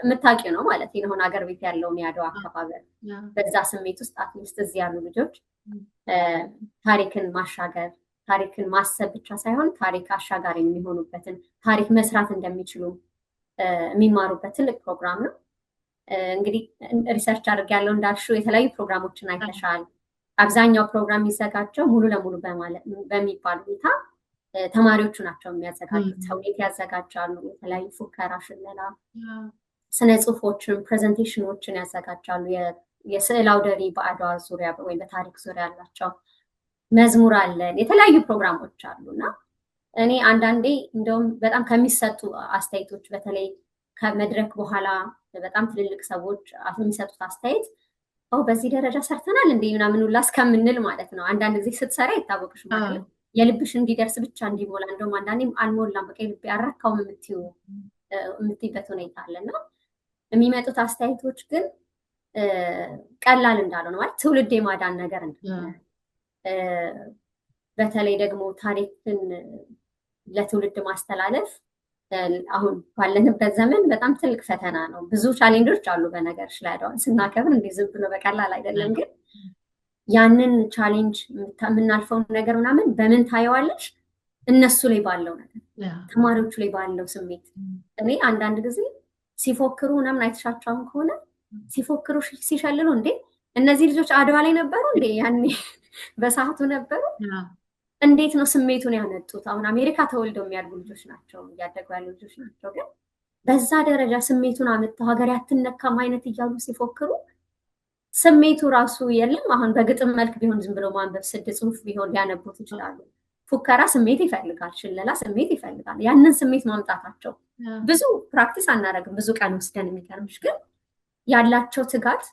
የምታውቂው ነው ማለት ነው። አሁን ሀገር ቤት ያለውን የአድዋ አከባበር በዛ ስሜት ውስጥ አትሊስት እዚህ ያሉ ልጆች ታሪክን ማሻገር ታሪክን ማሰብ ብቻ ሳይሆን ታሪክ አሻጋሪ የሚሆኑበትን ታሪክ መስራት እንደሚችሉ የሚማሩበት ትልቅ ፕሮግራም ነው። እንግዲህ ሪሰርች አድርጌያለሁ እንዳልሽው የተለያዩ ፕሮግራሞችን አይተሻል። አብዛኛው ፕሮግራም የሚዘጋጀው ሙሉ ለሙሉ በሚባል ሁኔታ ተማሪዎቹ ናቸው የሚያዘጋጁት። ተውኔት ያዘጋጃሉ፣ የተለያዩ ፉከራ፣ ሽለላ፣ ስነ ጽሁፎችን፣ ፕሬዘንቴሽኖችን ያዘጋጃሉ። የስዕል አውደ ርዕይ በአድዋ ዙሪያ ወይም በታሪክ ዙሪያ ያላቸው መዝሙር አለን፣ የተለያዩ ፕሮግራሞች አሉና እኔ አንዳንዴ እንደውም በጣም ከሚሰጡ አስተያየቶች በተለይ ከመድረክ በኋላ በጣም ትልልቅ ሰዎች የሚሰጡት አስተያየት በዚህ ደረጃ ሰርተናል እንዴ ምናምን ሁላ እስከምንል ማለት ነው። አንዳንድ ጊዜ ስትሰራ ይታወቅሽ ማለት ነው የልብሽ እንዲደርስ ብቻ እንዲሞላ እንደውም አንዳንዴም አልሞላም በቃ ልቤ አረካውም የምትይበት ሁኔታ አለና የሚመጡት አስተያየቶች ግን ቀላል እንዳልሆነ ማለት ትውልድ የማዳን ነገር እንደሆነ በተለይ ደግሞ ታሪክን ለትውልድ ማስተላለፍ አሁን ባለንበት ዘመን በጣም ትልቅ ፈተና ነው። ብዙ ቻሌንጆች አሉ በነገርሽ ላይ አድዋን ስናከብር እንዲህ ዝም ብሎ በቀላል አይደለም። ግን ያንን ቻሌንጅ የምናልፈውን ነገር ምናምን በምን ታየዋለሽ? እነሱ ላይ ባለው ነገር ተማሪዎቹ ላይ ባለው ስሜት። እኔ አንዳንድ ጊዜ ሲፎክሩ ምናምን አይተሻቸውን ከሆነ ሲፎክሩ ሲሸልሉ እንዴ እነዚህ ልጆች አድዋ ላይ ነበሩ እንዴ ያኔ በሰዓቱ ነበሩ እንዴት ነው ስሜቱን ያመጡት? አሁን አሜሪካ ተወልደው የሚያድጉ ልጆች ናቸው፣ እያደጉ ያሉ ልጆች ናቸው። ግን በዛ ደረጃ ስሜቱን አመጣው ሀገር ያትነካም አይነት እያሉ ሲፎክሩ ስሜቱ ራሱ የለም። አሁን በግጥም መልክ ቢሆን ዝም ብሎ ማንበብ ስድ ጽሁፍ ቢሆን ሊያነቡት ይችላሉ። ፉከራ ስሜት ይፈልጋል፣ ሽለላ ስሜት ይፈልጋል። ያንን ስሜት ማምጣታቸው ብዙ ፕራክቲስ አናደርግም ብዙ ቀን ወስደን የሚገርምሽ ግን ያላቸው ትጋት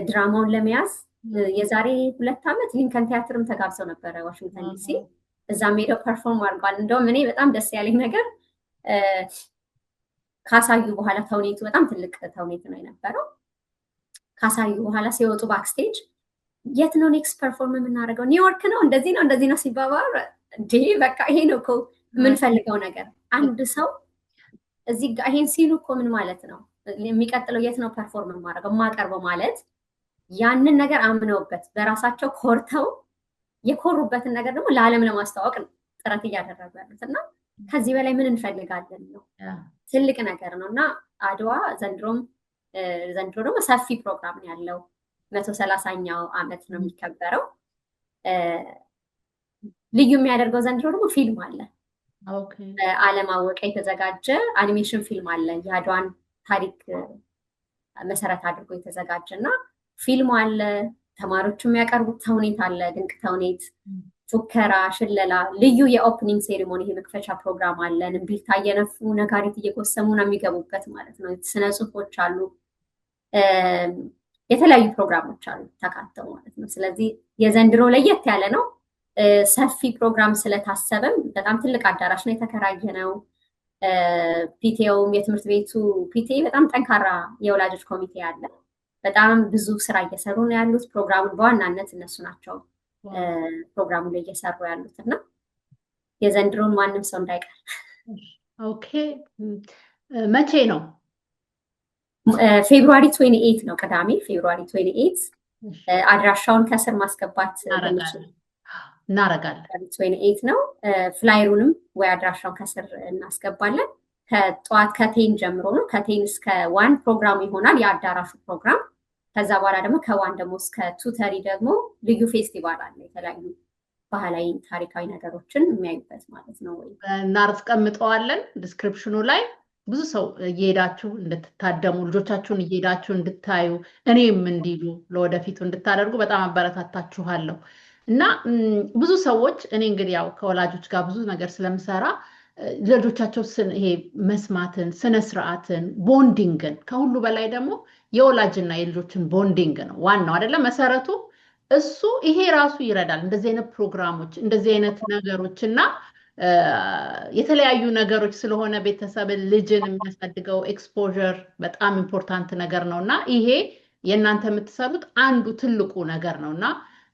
ድራማውን ለመያዝ የዛሬ 2 ዓመት ሊንከን ቲያትርም ተጋብዘው ነበረ ዋሽንግተን ዲሲ። እዛ ሄደው ፐርፎርም አድርጓል። እንደውም እኔ በጣም ደስ ያለኝ ነገር ካሳዩ በኋላ ተውኔቱ በጣም ትልቅ ተውኔት ነው የነበረው። ካሳዩ በኋላ ሲወጡ ባክስቴጅ የት ነው ኔክስት ፐርፎርም የምናደርገው? ኒውዮርክ ነው እንደዚህ ነው ሲባባል እንዴ በቃ ይሄ ነው እኮ የምንፈልገው ነገር። አንድ ሰው እዚህ ጋር ይሄን ሲሉ እኮ ምን ማለት ነው? የሚቀጥለው የት ነው ፐርፎርም የማቀርበው ማለት ያንን ነገር አምነውበት በራሳቸው ኮርተው የኮሩበትን ነገር ደግሞ ለዓለም ለማስተዋወቅ ነው ጥረት እያደረጉ ያሉት እና ከዚህ በላይ ምን እንፈልጋለን ነው ትልቅ ነገር ነው እና አድዋ ዘንድሮም ዘንድሮ ደግሞ ሰፊ ፕሮግራም ነው ያለው። 130ኛው ዓመት ነው የሚከበረው። ልዩ የሚያደርገው ዘንድሮ ደግሞ ፊልም አለ። አለም አወቀ የተዘጋጀ አኒሜሽን ፊልም አለ። የአድዋን ታሪክ መሰረት አድርጎ የተዘጋጀ እና ፊልሙ አለ። ተማሪዎቹ የሚያቀርቡት ተውኔት አለ። ድንቅ ተውኔት፣ ፉከራ፣ ሽለላ፣ ልዩ የኦፕኒንግ ሴሪሞኒ የመክፈቻ ፕሮግራም አለ። እምቢልታ እየነፉ ነጋሪት እየጎሰሙ ነው የሚገቡበት ማለት ነው። ስነ ጽሁፎች አሉ። የተለያዩ ፕሮግራሞች አሉ ተካተው ማለት ነው። ስለዚህ የዘንድሮ ለየት ያለ ነው። ሰፊ ፕሮግራም ስለታሰበም በጣም ትልቅ አዳራሽ ነው የተከራየ ነው። ፒቴውም የትምህርት ቤቱ ፒቴ በጣም ጠንካራ የወላጆች ኮሚቴ አለ። በጣም ብዙ ስራ እየሰሩ ነው ያሉት። ፕሮግራሙን በዋናነት እነሱ ናቸው ፕሮግራሙ ላይ እየሰሩ ያሉት እና የዘንድሮን ማንም ሰው እንዳይቀር። ኦኬ፣ መቼ ነው? ፌብሩዋሪ 28 ነው፣ ቅዳሜ ፌብሩዋሪ 28። አድራሻውን ከስር ማስገባት እናረጋለን። 28 ነው። ፍላይሩንም ወይ አድራሻውን ከስር እናስገባለን። ከጠዋት ከቴን ጀምሮ ነው። ከቴን እስከ 1 ፕሮግራም ይሆናል የአዳራሹ ፕሮግራም። ከዛ በኋላ ደግሞ ከ1 ደግሞ እስከ 2:30 ደግሞ ልዩ ፌስቲቫል አለ። የተለያዩ ባህላዊ ታሪካዊ ነገሮችን የሚያዩበት ማለት ነው። ወይ እናስቀምጠዋለን ዲስክሪፕሽኑ ላይ ብዙ ሰው እየሄዳችሁ እንድትታደሙ ልጆቻችሁን እየሄዳችሁ እንድታዩ እኔም እንዲሉ ለወደፊቱ እንድታደርጉ በጣም አበረታታችኋለሁ። እና ብዙ ሰዎች እኔ እንግዲህ ያው ከወላጆች ጋር ብዙ ነገር ስለምሰራ ልጆቻቸው ይሄ መስማትን፣ ስነ ስርዓትን፣ ቦንዲንግን ከሁሉ በላይ ደግሞ የወላጅና የልጆችን ቦንዲንግ ነው ዋናው አይደለም መሰረቱ እሱ። ይሄ ራሱ ይረዳል። እንደዚህ አይነት ፕሮግራሞች እንደዚህ አይነት ነገሮች እና የተለያዩ ነገሮች ስለሆነ ቤተሰብን ልጅን የሚያሳድገው ኤክስፖዠር በጣም ኢምፖርታንት ነገር ነው እና ይሄ የእናንተ የምትሰሩት አንዱ ትልቁ ነገር ነው እና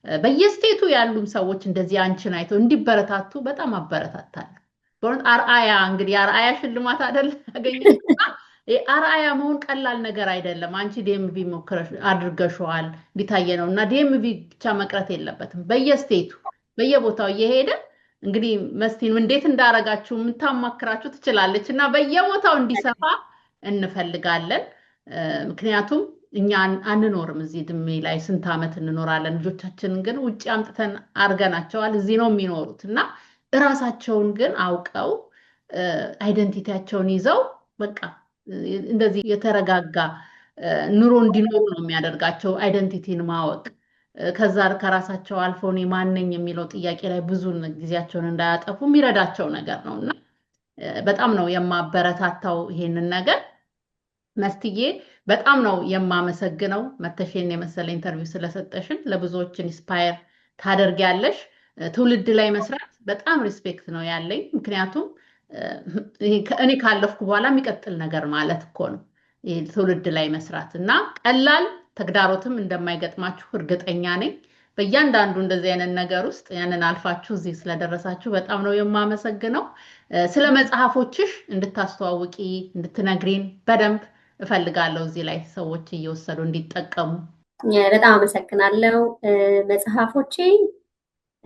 በየስቴቱ ያሉም ሰዎች እንደዚህ አንቺን አይተው እንዲበረታቱ በጣም አበረታታለሁ። በእውነት አርአያ እንግዲህ አርአያ ሽልማት አይደል ያገኘሽ? አርአያ መሆን ቀላል ነገር አይደለም። አንቺ ዲኤምቪ ሞክረሽ አድርገሽዋል እንዲታየ ነው እና ዲኤምቪ ብቻ መቅረት የለበትም። በየስቴቱ በየቦታው እየሄደ እንግዲህ መስቲን እንዴት እንዳረጋችሁ የምታማክራችሁ ትችላለች እና በየቦታው እንዲሰፋ እንፈልጋለን። ምክንያቱም እኛ አንኖርም እዚህ እድሜ ላይ ስንት ዓመት እንኖራለን። ልጆቻችንን ግን ውጪ አምጥተን አርገናቸዋል። እዚህ ነው የሚኖሩት እና እራሳቸውን ግን አውቀው አይደንቲቲያቸውን ይዘው በቃ እንደዚህ የተረጋጋ ኑሮ እንዲኖሩ ነው የሚያደርጋቸው። አይደንቲቲን ማወቅ ከዛ ከራሳቸው አልፎ እኔ ማን ነኝ የሚለው ጥያቄ ላይ ብዙ ጊዜያቸውን እንዳያጠፉ የሚረዳቸው ነገር ነው እና በጣም ነው የማበረታታው ይሄንን ነገር። መስትዬ በጣም ነው የማመሰግነው መተሽን የመሰለ ኢንተርቪው ስለሰጠሽን። ለብዙዎች ኢንስፓየር ታደርጊያለሽ። ትውልድ ላይ መስራት በጣም ሪስፔክት ነው ያለኝ። ምክንያቱም እኔ ካለፍኩ በኋላ የሚቀጥል ነገር ማለት እኮ ነው ትውልድ ላይ መስራት እና ቀላል ተግዳሮትም እንደማይገጥማችሁ እርግጠኛ ነኝ። በእያንዳንዱ እንደዚህ አይነት ነገር ውስጥ ያንን አልፋችሁ እዚህ ስለደረሳችሁ በጣም ነው የማመሰግነው። ስለ መጽሐፎችሽ እንድታስተዋውቂ እንድትነግሪን በደንብ እፈልጋለሁ። እዚህ ላይ ሰዎች እየወሰዱ እንዲጠቀሙ። በጣም አመሰግናለሁ። መጽሐፎቼ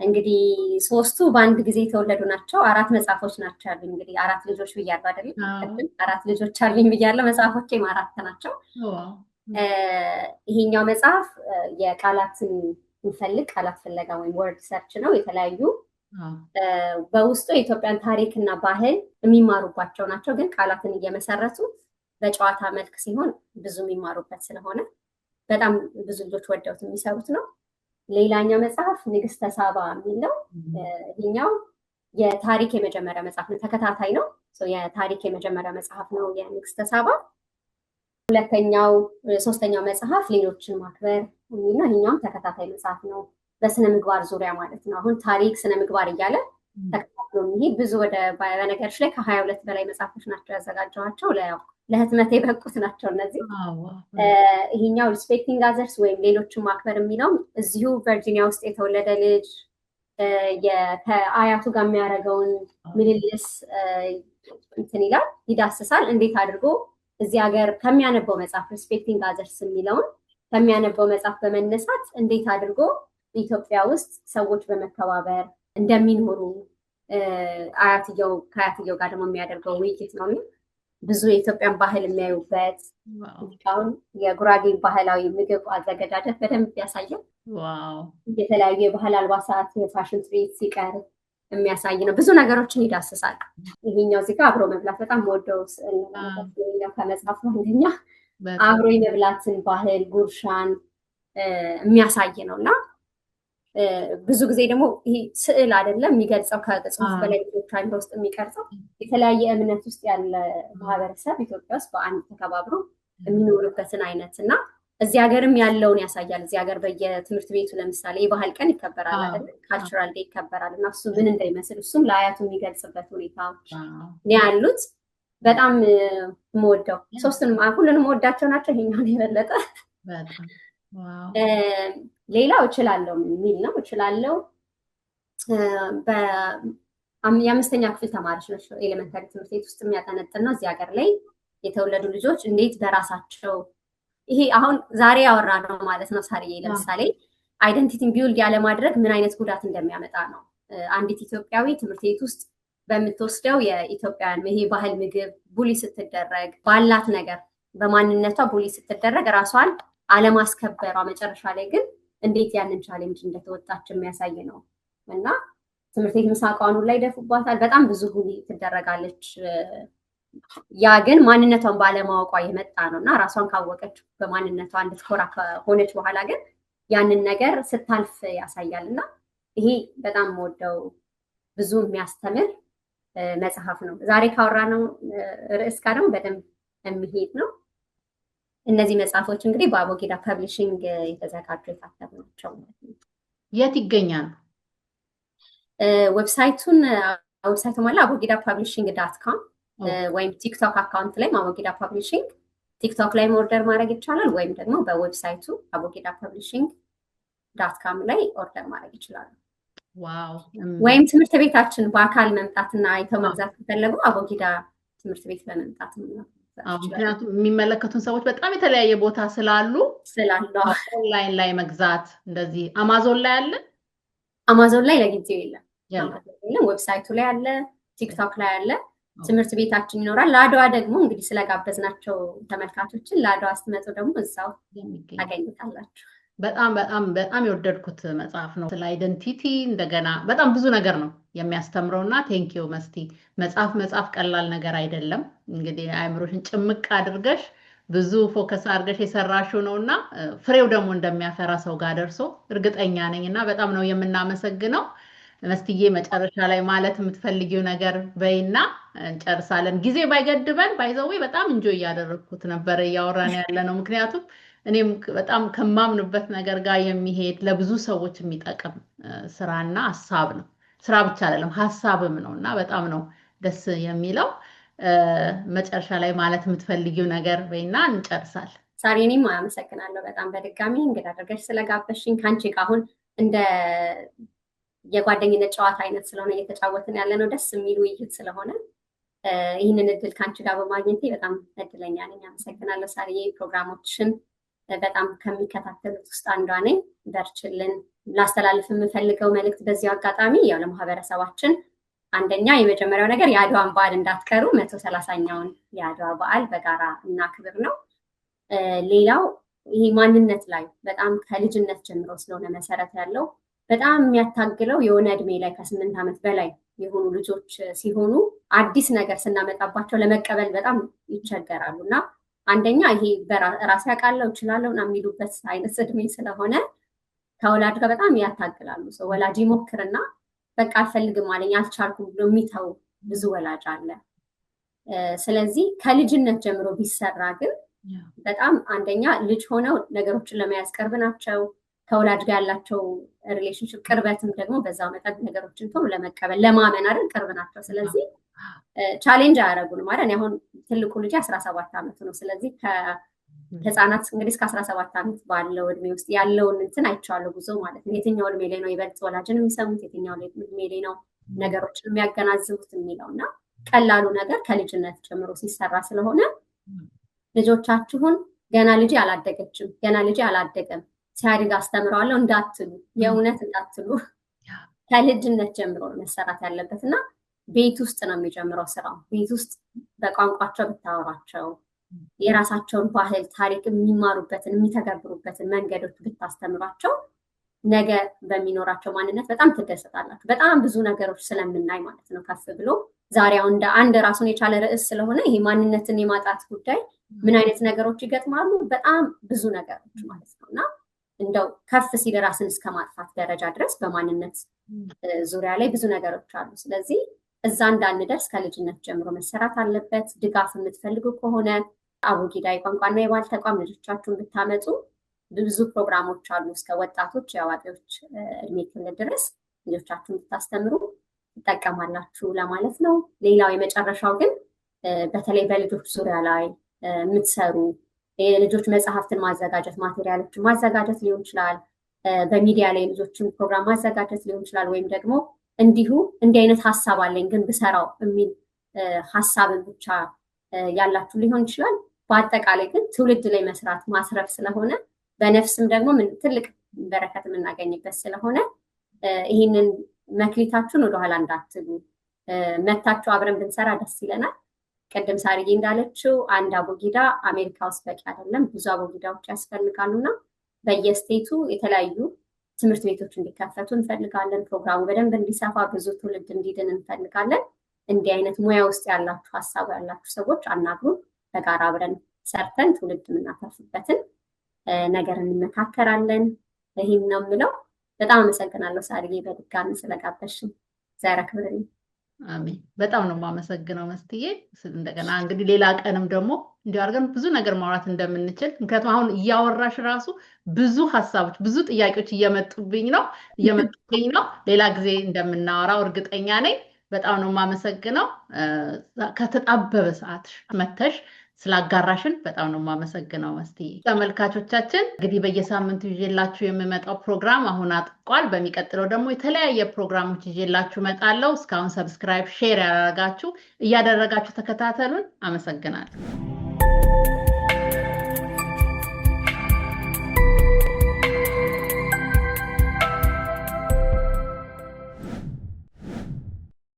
እንግዲህ 3ቱ በአንድ ጊዜ የተወለዱ ናቸው። 4 መጽሐፎች ናቸው ያሉኝ። እንግዲህ 4 ልጆች ብያለሁ አይደል? 4 ልጆች አሉኝ ብያለሁ። መጽሐፎቼም 4 ናቸው። ይሄኛው መጽሐፍ የቃላትን እንፈልግ ቃላት ፍለጋ ወይም ወርድ ሰርች ነው። የተለያዩ በውስጡ የኢትዮጵያን ታሪክና ባህል የሚማሩባቸው ናቸው። ግን ቃላትን እየመሰረቱ በጨዋታ መልክ ሲሆን ብዙ የሚማሩበት ስለሆነ በጣም ብዙ ልጆች ወደውት የሚሰሩት ነው። ሌላኛው መጽሐፍ ንግስተ ሳባ የሚለው ይሄኛው የታሪክ የመጀመሪያ መጽሐፍ ነው። ተከታታይ ነው። የታሪክ የመጀመሪያ መጽሐፍ ነው የንግስተ ሳባ። ሶስተኛው መጽሐፍ ሌሎችን ማክበር የሚለው ይሄኛውም ተከታታይ መጽሐፍ ነው። በስነ ምግባር ዙሪያ ማለት ነው። አሁን ታሪክ፣ ስነ ምግባር እያለ ተከታትሎ የሚሄድ ብዙ በነገሮች ላይ ከ22 በላይ መጽሐፎች ናቸው ያዘጋጀኋቸው። ለህትመት የበቁት ናቸው እነዚህ። ይሄኛው ሪስፔክቲንግ አዘርስ ወይም ሌሎችን ማክበር የሚለው እዚሁ ቨርጂኒያ ውስጥ የተወለደ ልጅ ከአያቱ ጋር የሚያደርገውን ምልልስ እንትን ይላል፣ ይዳስሳል። እንዴት አድርጎ እዚህ ሀገር ከሚያነበው መጽሐፍ ሪስፔክቲንግ አዘርስ የሚለውን ከሚያነበው መጽሐፍ በመነሳት እንዴት አድርጎ ኢትዮጵያ ውስጥ ሰዎች በመከባበር እንደሚኖሩ ከአያትየው ጋር ደግሞ የሚያደርገው ውይይት ነው። ብዙ የኢትዮጵያን ባህል የሚያዩበት አሁን የጉራጌን ባህላዊ ምግብ አዘገጃጀት በደንብ ያሳያል። የተለያዩ የባህል አልባሳት፣ የፋሽን ትርኢት ሲቀርብ የሚያሳይ ነው። ብዙ ነገሮችን ይዳስሳል። ይሄኛው እዚህ ጋር አብሮ መብላት በጣም ወደው ስዕል ነው ከመጽሐፉ አንደኛ አብሮ የመብላትን ባህል ጉርሻን የሚያሳይ ነው እና ብዙ ጊዜ ደግሞ ይሄ ስዕል አይደለም የሚገልጸው ከጽሁፍ በላይ ልጆች አይምሮ ውስጥ የሚቀርጸው የተለያየ እምነት ውስጥ ያለ ማህበረሰብ ኢትዮጵያ ውስጥ በአንድ ተከባብሮ የሚኖርበትን አይነት እና እዚህ ሀገርም ያለውን ያሳያል። እዚህ ሀገር በየትምህርት ቤቱ ለምሳሌ የባህል ቀን ይከበራል አይደል? ካልቸራል ዴይ ይከበራል እና እሱ ምን እንደሚመስል እሱም ለአያቱ የሚገልጽበት ሁኔታዎች ያሉት በጣም የምወደው ሶስቱንም ሁሉንም ወዳቸው ናቸው። ይሄኛውን የበለጠ ሌላው እችላለሁ የሚል ነው። እችላለሁ የአምስተኛ ክፍል ተማሪዎች ናቸው። ኤሌመንታሪ ትምህርት ቤት ውስጥ የሚያጠነጥን ነው። እዚህ ሀገር ላይ የተወለዱ ልጆች እንዴት በራሳቸው ይሄ አሁን ዛሬ ያወራ ነው ማለት ነው። ሳርዬ ለምሳሌ አይደንቲቲን ቢውልድ ያለማድረግ ምን አይነት ጉዳት እንደሚያመጣ ነው። አንዲት ኢትዮጵያዊ ትምህርት ቤት ውስጥ በምትወስደው የኢትዮጵያን ይሄ ባህል ምግብ ቡሊ ስትደረግ ባላት ነገር በማንነቷ ቡሊ ስትደረግ ራሷን አለማስከበሯ መጨረሻ ላይ ግን እንዴት ያንን ቻሌንጅ እንደተወጣች የሚያሳይ ነው እና ትምህርት ቤት ምሳቋኑ ላይ ደፉባታል። በጣም ብዙ ቡሊ ትደረጋለች። ያ ግን ማንነቷን ባለማወቋ የመጣ ነው እና ራሷን ካወቀች በማንነቷ እንድትኮራ ከሆነች በኋላ ግን ያንን ነገር ስታልፍ ያሳያል እና ይሄ በጣም ወደው ብዙ የሚያስተምር መጽሐፍ ነው። ዛሬ ካወራነው ርዕስ ጋር ደግሞ በደንብ የሚሄድ ነው። እነዚህ መጽሐፎች እንግዲህ በአቦጊዳ ፐብሊሽንግ የተዘጋጁ የታተሙ ናቸው ማለት ነው። የት ይገኛሉ? ዌብሳይቱ ማለት አቦጊዳ ፐብሊሽንግ .com ወይም ቲክቶክ አካውንት ላይ አቦጊዳ ፐብሊሽንግ ቲክቶክ ላይ ኦርደር ማድረግ ይቻላል። ወይም ደግሞ በዌብሳይቱ አቦጊዳ ፐብሊሽንግ .com ላይ ኦርደር ማድረግ ይችላሉ። ወይም ትምህርት ቤታችን በአካል መምጣትና አይተው መግዛት ከፈለጉ አቦጊዳ ትምህርት ቤት በመምጣት ነው። ምክንያቱም የሚመለከቱን ሰዎች በጣም የተለያየ ቦታ ስላሉ ኦንላይን ላይ መግዛት እንደዚህ አማዞን ላይ አለ። አማዞን ላይ ለጊዜው የለም። ዌብሳይቱ ላይ አለ፣ ቲክቶክ ላይ አለ፣ ትምህርት ቤታችን ይኖራል። ለአድዋ ደግሞ እንግዲህ ስለጋበዝናቸው ተመልካቾችን ለአድዋ ስትመጡ ደግሞ እዛው ታገኙታላችሁ። በጣም በጣም በጣም የወደድኩት መጽሐፍ ነው። ስለ አይደንቲቲ እንደገና በጣም ብዙ ነገር ነው የሚያስተምረውና ቴንኪዩ መስቲ። መጽሐፍ ቀላል ነገር አይደለም። እንግዲህ አእምሮሽን ጭምቅ አድርገሽ ብዙ ፎከስ አድርገሽ የሰራሽው ነውና ፍሬው ደግሞ እንደሚያፈራ ሰው ጋር ደርሶ እርግጠኛ ነኝና በጣም ነው የምናመሰግነው። መስትዬ መጨረሻ ላይ ማለት የምትፈልጊው ነገር በይና እንጨርሳለን። ጊዜ ባይገድበን ባይዘው በጣም እንጆይ እያደረኩት ነበር እያወራን ያለ ነው። ምክንያቱም እኔም በጣም ከማምንበት ነገር ጋር የሚሄድ ለብዙ ሰዎች የሚጠቅም ስራና ሐሳብ ነው። ስራ ብቻ አይደለም ሐሳብም ነውና በጣም ነው ደስ የሚለው። መጨረሻ ላይ ማለት የምትፈልጊው ነገር በይና እንጨርሳል። ሳሪ እኔም አመሰግናለሁ በጣም በድጋሚ እንግዳ አድርገሽ ስለጋበሽኝ። ካንቺ ጋር አሁን እንደ የጓደኝነት ጨዋታ አይነት ስለሆነ እየተጫወትን ያለ ነው። ደስ የሚል ውይይት ስለሆነ ይህንን እድል ካንቺ ጋር በማግኘቴ በጣም እድለኛ ነኝ። አመሰግናለሁ ሳሪዬ። ፕሮግራሞችን በጣም ከሚከታተሉት ውስጥ አንዷ ነኝ። በርችልን። ላስተላልፍ የምፈልገው መልእክት በዚሁ አጋጣሚ ያው ለማህበረሰባችን አንደኛ የመጀመሪያው ነገር የአድዋን በዓል እንዳትቀሩ 130ኛውን የአድዋ በዓል በጋራ እናክብር ነው። ሌላው ይሄ ማንነት ላይ በጣም ከልጅነት ጀምሮ ስለሆነ መሰረት ያለው በጣም የሚያታግለው የሆነ እድሜ ላይ ከ8 ዓመት በላይ የሆኑ ልጆች ሲሆኑ አዲስ ነገር ስናመጣባቸው ለመቀበል በጣም ይቸገራሉ እና አንደኛ ይሄ በራሴ አውቃለሁ እችላለሁ እና የሚሉበት አይነት እድሜ ስለሆነ ከወላጅ ጋር በጣም ያታግላሉ። ሰው ወላጅ ይሞክርና በቃ አልፈልግም አለኝ አልቻልኩም ብሎ የሚተው ብዙ ወላጅ አለ። ስለዚህ ከልጅነት ጀምሮ ቢሰራ ግን በጣም አንደኛ ልጅ ሆነው ነገሮችን ለመያዝ ቅርብ ናቸው። ከወላጅ ጋር ያላቸው ሪሌሽንሽፕ ቅርበትም ደግሞ በዛው መጠን ነገሮችን ቶሎ ለመቀበል ለማመን አይደል ቅርብ ናቸው። ስለዚህ ቻሌንጅ አያደርጉንም ማለት አሁን ትልቁ ልጅ 17 ዓመቱ ነው። ስለዚህ ከህፃናት እንግዲህ እስከ 17 ዓመት ባለው እድሜ ውስጥ ያለውን እንትን አይቻለሁ ጉዞ ማለት ነው። የትኛው እድሜ ላይ ነው ይበልጥ ወላጅን የሚሰሙት፣ የትኛው እድሜ ላይ ነው ነገሮችን የሚያገናዝቡት የሚለው እና ቀላሉ ነገር ከልጅነት ጀምሮ ሲሰራ ስለሆነ ልጆቻችሁን ገና ልጅ አላደገችም ገና ልጅ አላደገም ሲያድግ አስተምረዋለሁ እንዳትሉ፣ የእውነት እንዳትሉ ከልጅነት ጀምሮ መሰራት ያለበት እና ቤት ውስጥ ነው የሚጀምረው ስራው። ቤት ውስጥ በቋንቋቸው ብታወራቸው፣ የራሳቸውን ባህል ታሪክ የሚማሩበትን የሚተገብሩበትን መንገዶች ብታስተምሯቸው ነገ በሚኖራቸው ማንነት በጣም ትደሰታላችሁ። በጣም ብዙ ነገሮች ስለምናይ ማለት ነው ከፍ ብሎ ዛሬው እንደ አንድ ራሱን የቻለ ርዕስ ስለሆነ ይሄ ማንነትን የማጣት ጉዳይ ምን አይነት ነገሮች ይገጥማሉ? በጣም ብዙ ነገሮች ማለት ነው እና እንደው ከፍ ሲል ራስን እስከ ማጥፋት ደረጃ ድረስ በማንነት ዙሪያ ላይ ብዙ ነገሮች አሉ። ስለዚህ እዛ እንዳንደርስ ከልጅነት ጀምሮ መሰራት አለበት። ድጋፍ የምትፈልጉ ከሆነ አቡጊዳ የቋንቋና የባህል ተቋም ልጆቻችሁን ብታመጡ ብዙ ፕሮግራሞች አሉ። እስከ ወጣቶች የአዋቂዎች እድሜ ክልል ድረስ ልጆቻችሁን ብታስተምሩ ትጠቀማላችሁ ለማለት ነው። ሌላው የመጨረሻው ግን በተለይ በልጆች ዙሪያ ላይ የምትሰሩ የልጆች መጽሐፍትን ማዘጋጀት፣ ማቴሪያሎችን ማዘጋጀት ሊሆን ይችላል። በሚዲያ ላይ የልጆችን ፕሮግራም ማዘጋጀት ሊሆን ይችላል። ወይም ደግሞ እንዲሁ እንዲህ አይነት ሀሳብ አለኝ ግን ብሰራው የሚል ሀሳብን ብቻ ያላችሁ ሊሆን ይችላል። በአጠቃላይ ግን ትውልድ ላይ መስራት ማስረፍ ስለሆነ በነፍስም ደግሞ ትልቅ በረከት የምናገኝበት ስለሆነ ይህንን መክሊታችሁን ወደኋላ እንዳትሉ፣ መታችሁ አብረን ብንሰራ ደስ ይለናል። ቅድም ሳርዬ እንዳለችው አንድ አቡጊዳ አሜሪካ ውስጥ በቂ አይደለም፣ ብዙ አቡጊዳዎች ያስፈልጋሉና በየስቴቱ የተለያዩ ትምህርት ቤቶች እንዲከፈቱ እንፈልጋለን። ፕሮግራሙ በደንብ እንዲሰፋ፣ ብዙ ትውልድ እንዲድን እንፈልጋለን። እንዲህ አይነት ሙያ ውስጥ ያላችሁ ሀሳቡ ያላችሁ ሰዎች አናግሩን። በጋራ አብረን ሰርተን ትውልድ የምናተርፍበትን ነገር እንመካከራለን። ይህን ነው የምለው። በጣም አመሰግናለሁ ሳርዬ በድጋሚ ስለጋበዝሽኝ። እግዚአብሔር ያክብርልኝ። አሜን። በጣም ነው የማመሰግነው መስትዬ። እንደገና እንግዲህ ሌላ ቀንም ደግሞ እንዲሁ አድርገን ብዙ ነገር ማውራት እንደምንችል፣ ምክንያቱም አሁን እያወራሽ ራሱ ብዙ ሀሳቦች ብዙ ጥያቄዎች እየመጡብኝ ነው። ሌላ ጊዜ እንደምናወራው እርግጠኛ ነኝ። በጣም ነው የማመሰግነው። ከተጣበበ ሰዓት መተሽ ስላጋራሽን በጣም ነው የማመሰግነው መስትዬ። ተመልካቾቻችን እንግዲህ በየሳምንቱ ይዤላችሁ የምመጣው ፕሮግራም አሁን አጥቋል። በሚቀጥለው ደግሞ የተለያየ ፕሮግራሞች ይዤላችሁ እመጣለሁ። እስካሁን ሰብስክራይብ፣ ሼር ያደረጋችሁ እያደረጋችሁ ተከታተሉን። አመሰግናለሁ።